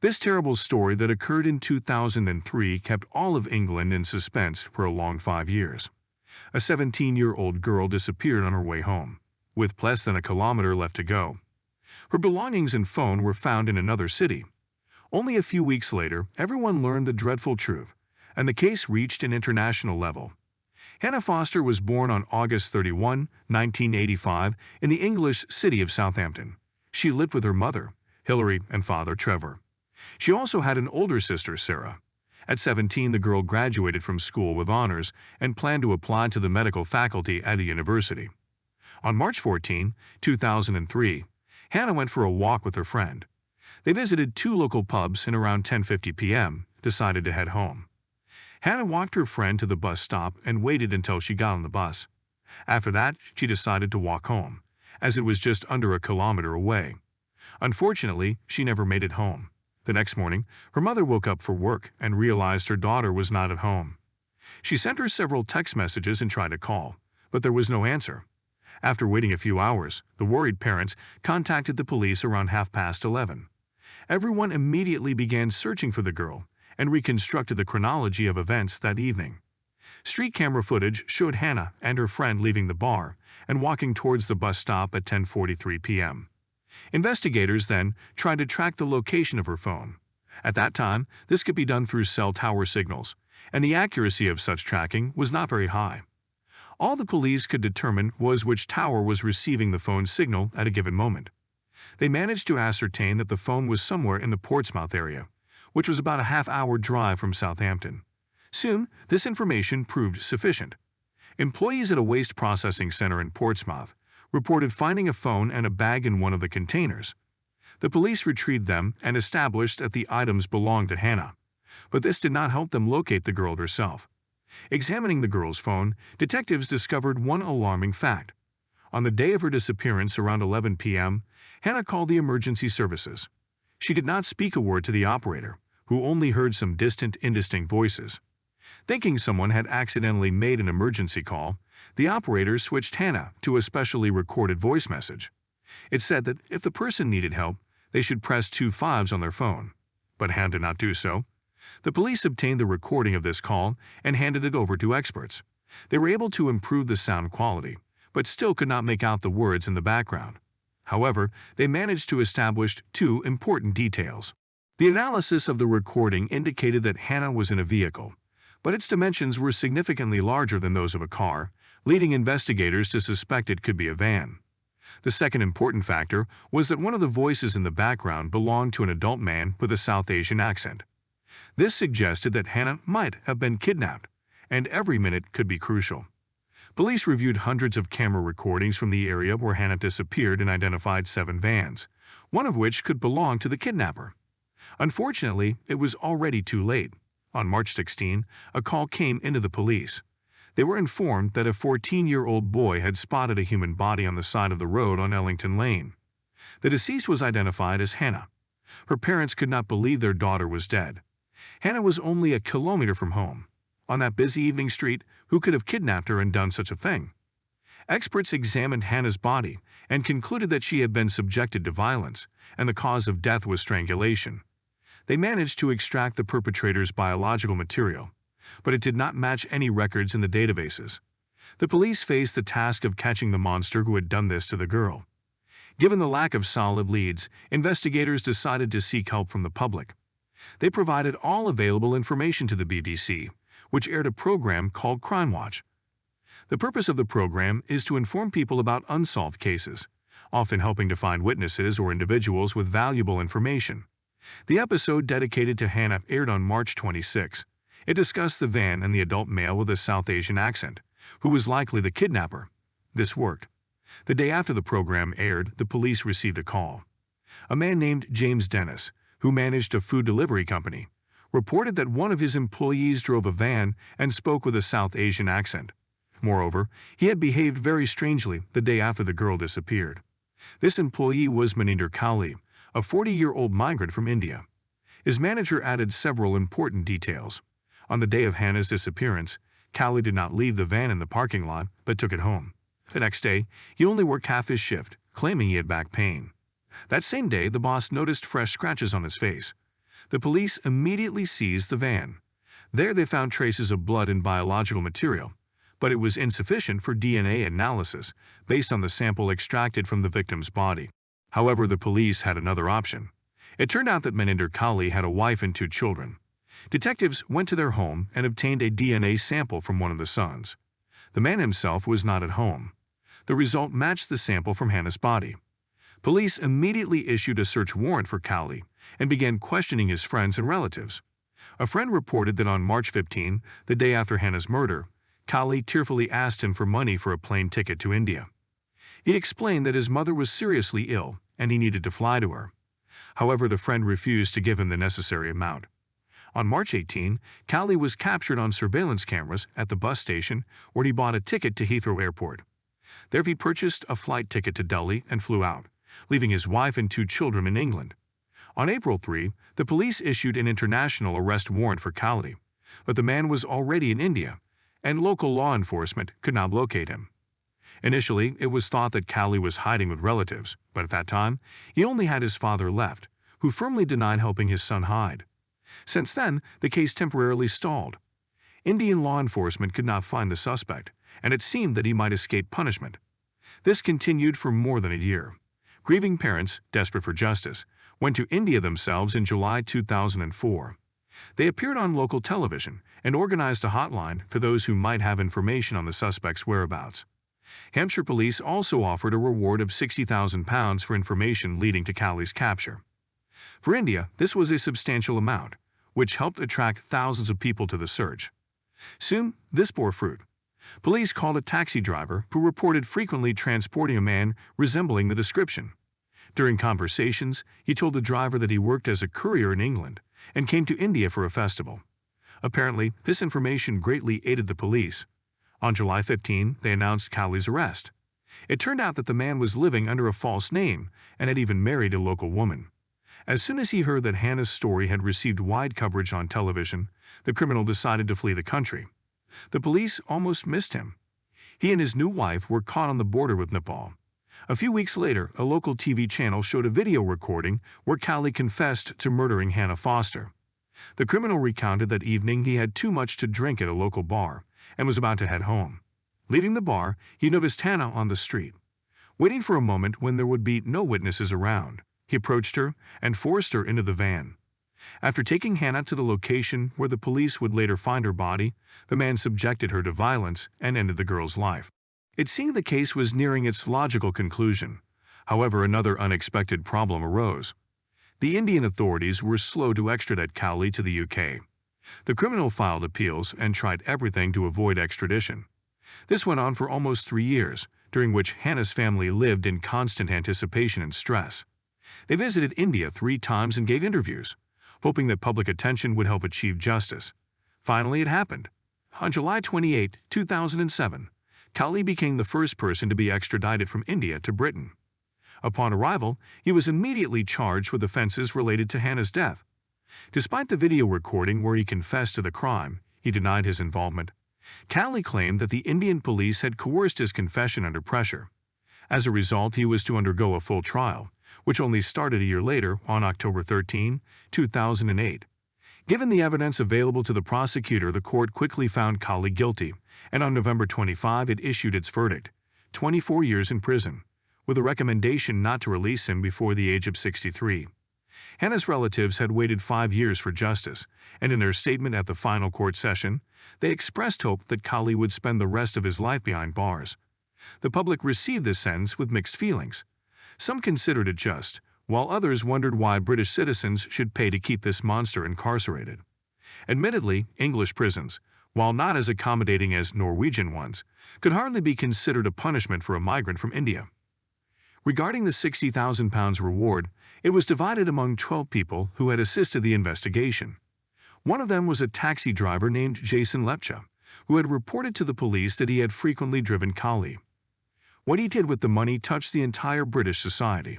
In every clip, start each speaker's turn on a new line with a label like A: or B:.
A: This terrible story that occurred in 2003 kept all of England in suspense for a long 5 years. A 17-year-old girl disappeared on her way home, with less than a kilometer left to go. Her belongings and phone were found in another city. Only a few weeks later, everyone learned the dreadful truth, and the case reached an international level. Hannah Foster was born on August 31, 1985, in the English city of Southampton. She lived with her mother, Hilary, and father, Trevor. She also had an older sister, Sarah. At 17, the girl graduated from school with honors and planned to apply to the medical faculty at a university. On March 14, 2003, Hannah went for a walk with her friend. They visited two local pubs and around 10:50 p.m. decided to head home. Hannah walked her friend to the bus stop and waited until she got on the bus. After that, she decided to walk home, as it was just under a kilometer away. Unfortunately, she never made it home. The next morning, her mother woke up for work and realized her daughter was not at home. She sent her several text messages and tried to call, but there was no answer. After waiting a few hours, the worried parents contacted the police around 11:30. Everyone immediately began searching for the girl and reconstructed the chronology of events that evening. Street camera footage showed Hannah and her friend leaving the bar and walking towards the bus stop at 10:43 p.m. Investigators then tried to track the location of her phone. At that time, this could be done through cell tower signals, and the accuracy of such tracking was not very high. All the police could determine was which tower was receiving the phone's signal at a given moment. They managed to ascertain that the phone was somewhere in the Portsmouth area, which was about a half-hour drive from Southampton. Soon, this information proved sufficient. Employees at a waste processing center in Portsmouth reported finding a phone and a bag in one of the containers. The police retrieved them and established that the items belonged to Hannah, but this did not help them locate the girl herself. Examining the girl's phone, detectives discovered one alarming fact. On the day of her disappearance around 11 p.m., Hannah called the emergency services. She did not speak a word to the operator, who only heard some distant, indistinct voices. Thinking someone had accidentally made an emergency call, the operator switched Hannah to a specially recorded voice message. It said that if the person needed help, they should press 2 5s on their phone. But Hannah did not do so. The police obtained the recording of this call and handed it over to experts. They were able to improve the sound quality, but still could not make out the words in the background. However, they managed to establish two important details. The analysis of the recording indicated that Hannah was in a vehicle, but its dimensions were significantly larger than those of a car, leading investigators to suspect it could be a van. The second important factor was that one of the voices in the background belonged to an adult man with a South Asian accent. This suggested that Hannah might have been kidnapped, and every minute could be crucial. Police reviewed hundreds of camera recordings from the area where Hannah disappeared and identified 7 vans, one of which could belong to the kidnapper. Unfortunately, it was already too late. On March 16, a call came into the police. They were informed that a 14-year-old boy had spotted a human body on the side of the road on Ellington Lane. The deceased was identified as Hannah. Her parents could not believe their daughter was dead. Hannah was only a kilometer from home. On that busy evening street, who could have kidnapped her and done such a thing? Experts examined Hannah's body and concluded that she had been subjected to violence, and the cause of death was strangulation. They managed to extract the perpetrator's biological material, but it did not match any records in the databases. The police faced the task of catching the monster who had done this to the girl. Given the lack of solid leads, investigators decided to seek help from the public. They provided all available information to the BBC, which aired a program called Crime Watch. The purpose of the program is to inform people about unsolved cases, often helping to find witnesses or individuals with valuable information. The episode dedicated to Hannah aired on March 26. It discussed the van and the adult male with a South Asian accent, who was likely the kidnapper. This worked. The day after the program aired, the police received a call. A man named James Dennis, who managed a food delivery company, reported that one of his employees drove a van and spoke with a South Asian accent. Moreover, he had behaved very strangely the day after the girl disappeared. This employee was Maninder Kauli, a 40-year-old migrant from India. His manager added several important details. On the day of Hannah's disappearance, Kauli did not leave the van in the parking lot, but took it home. The next day, he only worked half his shift, claiming he had back pain. That same day, the boss noticed fresh scratches on his face. The police immediately seized the van. There they found traces of blood and biological material, but it was insufficient for DNA analysis based on the sample extracted from the victim's body. However, the police had another option. It turned out that Maninder Kali had a wife and 2 children. Detectives went to their home and obtained a DNA sample from one of the sons. The man himself was not at home. The result matched the sample from Hannah's body. Police immediately issued a search warrant for Kali and began questioning his friends and relatives. A friend reported that on March 15, the day after Hannah's murder, Kali tearfully asked him for money for a plane ticket to India. He explained that his mother was seriously ill and he needed to fly to her. However, the friend refused to give him the necessary amount. On March 18, Kali was captured on surveillance cameras at the bus station where he bought a ticket to Heathrow Airport. There he purchased a flight ticket to Delhi and flew out, leaving his wife and 2 children in England. On April 3, the police issued an international arrest warrant for Kali, but the man was already in India, and local law enforcement could not locate him. Initially, it was thought that Kali was hiding with relatives, but at that time, he only had his father left, who firmly denied helping his son hide. Since then, the case temporarily stalled. Indian law enforcement could not find the suspect, and it seemed that he might escape punishment. This continued for more than a year. Grieving parents, desperate for justice, went to India themselves in July 2004. They appeared on local television and organized a hotline for those who might have information on the suspect's whereabouts. Hampshire police also offered a reward of £60,000 for information leading to Kali's capture. For India, this was a substantial amount, which helped attract thousands of people to the search. Soon, this bore fruit. Police called a taxi driver who reported frequently transporting a man resembling the description. During conversations, he told the driver that he worked as a courier in England and came to India for a festival. Apparently, this information greatly aided the police. On July 15, they announced Kali's arrest. It turned out that the man was living under a false name and had even married a local woman. As soon as he heard that Hannah's story had received wide coverage on television, the criminal decided to flee the country. The police almost missed him. He and his new wife were caught on the border with Nepal. A few weeks later, a local TV channel showed a video recording where Kali confessed to murdering Hannah Foster. The criminal recounted that evening he had too much to drink at a local bar and was about to head home. Leaving the bar, he noticed Hannah on the street. Waiting for a moment when there would be no witnesses around, he approached her and forced her into the van. After taking Hannah to the location where the police would later find her body, the man subjected her to violence and ended the girl's life. It seemed the case was nearing its logical conclusion. However, another unexpected problem arose. The Indian authorities were slow to extradite Kali to the UK. The criminal filed appeals and tried everything to avoid extradition. This went on for almost 3 years, during which Hannah's family lived in constant anticipation and stress. They visited India 3 times and gave interviews, hoping that public attention would help achieve justice. Finally, it happened. On July 28, 2007, Kali became the first person to be extradited from India to Britain. Upon arrival, he was immediately charged with offenses related to Hannah's death. Despite the video recording where he confessed to the crime, he denied his involvement. Kali claimed that the Indian police had coerced his confession under pressure. As a result, he was to undergo a full trial, which only started a year later on October 13, 2008. Given the evidence available to the prosecutor, the court quickly found Kali guilty, and on November 25 it issued its verdict, 24 years in prison, with a recommendation not to release him before the age of 63. Hannah's relatives had waited 5 years for justice, and in their statement at the final court session, they expressed hope that Kali would spend the rest of his life behind bars. The public received this sentence with mixed feelings. Some considered it just, while others wondered why British citizens should pay to keep this monster incarcerated. Admittedly, English prisons, while not as accommodating as Norwegian ones, could hardly be considered a punishment for a migrant from India. Regarding the £60,000 reward, it was divided among 12 people who had assisted the investigation. One of them was a taxi driver named Jason Lepcha, who had reported to the police that he had frequently driven Kali. What he did with the money touched the entire British society.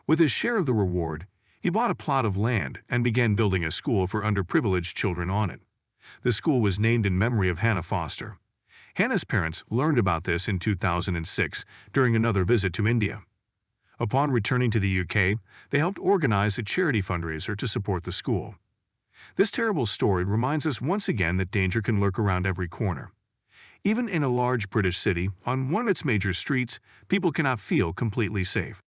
A: With his share of the reward, he bought a plot of land and began building a school for underprivileged children on it. The school was named in memory of Hannah Foster. Hannah's parents learned about this in 2006 during another visit to India. Upon returning to the UK, they helped organize a charity fundraiser to support the school. This terrible story reminds us once again that danger can lurk around every corner. Even in a large British city, on one of its major streets, people cannot feel completely safe.